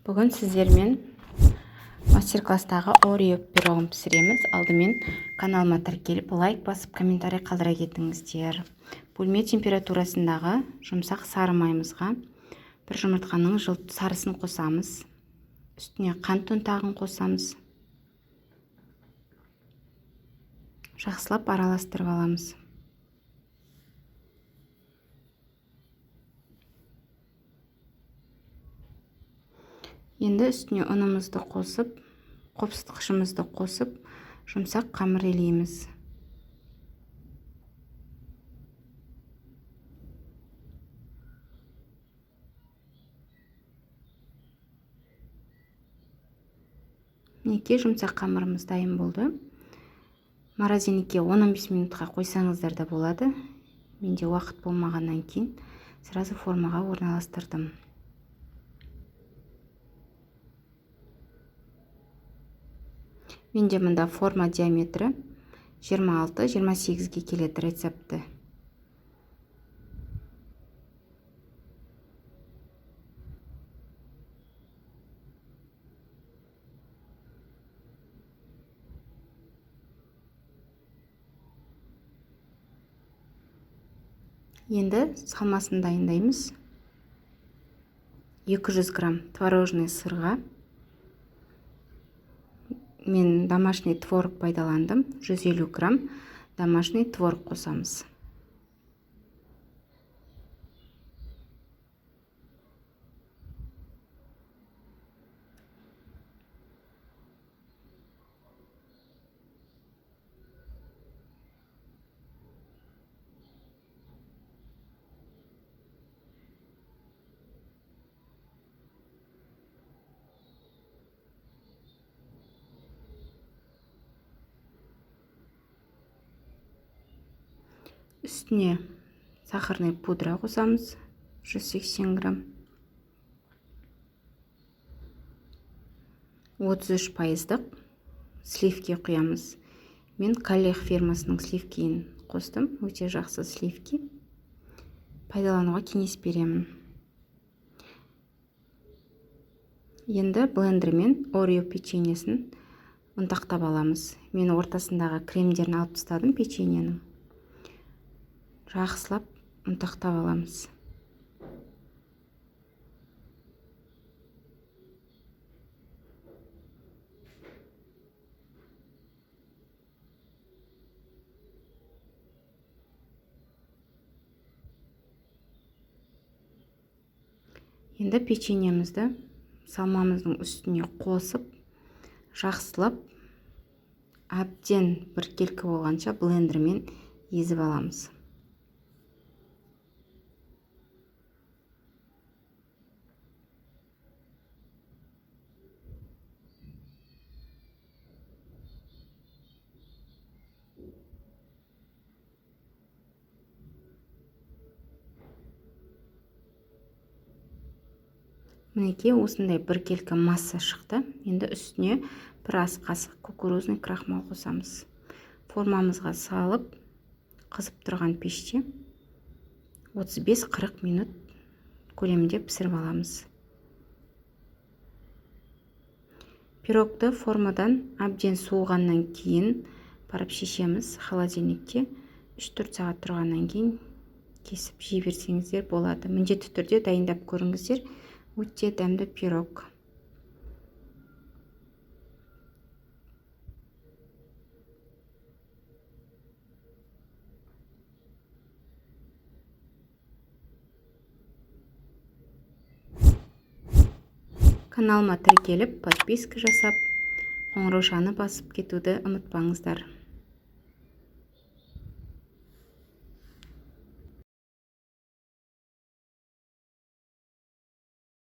Бүгін сіздермен мастер-класстағы Орео пирогын пісіреміз. Алдымен каналыма тіркеліп, лайк басып, комментарий қалдыра кетіңіздер. Бөлме температурасындағы жұмсақ сары майымызға бір жұмыртқаның сарысын қосамыз. Үстіне қант ұнтағын қосамыз. Жақсылап араластырып аламыз. Енді үстіне ұнымызды қосып, қопсытқышымызды қосып, жұмсақ қамыр илейміз. Мінекей жұмсақ қамырымыз дайын болды. Морозильникке 10-15 минутқа қойсаңыздар да болады. Менде уақыт болмағаннан кейін сразу формаға орналастырдым. Менде мұнда форма диаметрі 26-28-ге келеді рецепті. Енді салмасын дайындаймыз. 200 грамм творожный сырға мен домашний творог пайдаландым. 150 грамм домашний творог қосамыз. Үстіне сахарный пудра қосамыз, 180 грамм. 33% сливки құямыз. Мен коллег фирмасының сливкиін қостым. Өте жақсы сливки. Пайдалануға кеңес беремін. Енді блендермен Орео печеньесін ұнтақтап аламыз. Мен ортасындағы кремдерін алып тастадым печеньенің. Жақсылап ұнтақтап аламыз. Енді печеньемізді салмамыздың үстіне қосып, жақсылап әбден біркелкі болғанша блендермен езіп аламыз. Мінекей осындай біркелкі масса шықты. Енді үстіне бір ас қасық кукурузный крахмал қосамыз. Формамызға салып, қызып тұрған пеште 35-40 минут көлемінде пісіріп аламыз. Пирогты формадан әбден суығаннан кейін барып шешеміз. Холодильникте 3-4 сағат тұрғаннан кейін кесіп жей берсеңіздер болады. Міндетті түрде дайындап көріңіздер. Өте дәмді пирог. Каналыма тіркеліп, подписка жасап, қоңыраушаны басып кетуді ұмытпаңыздар.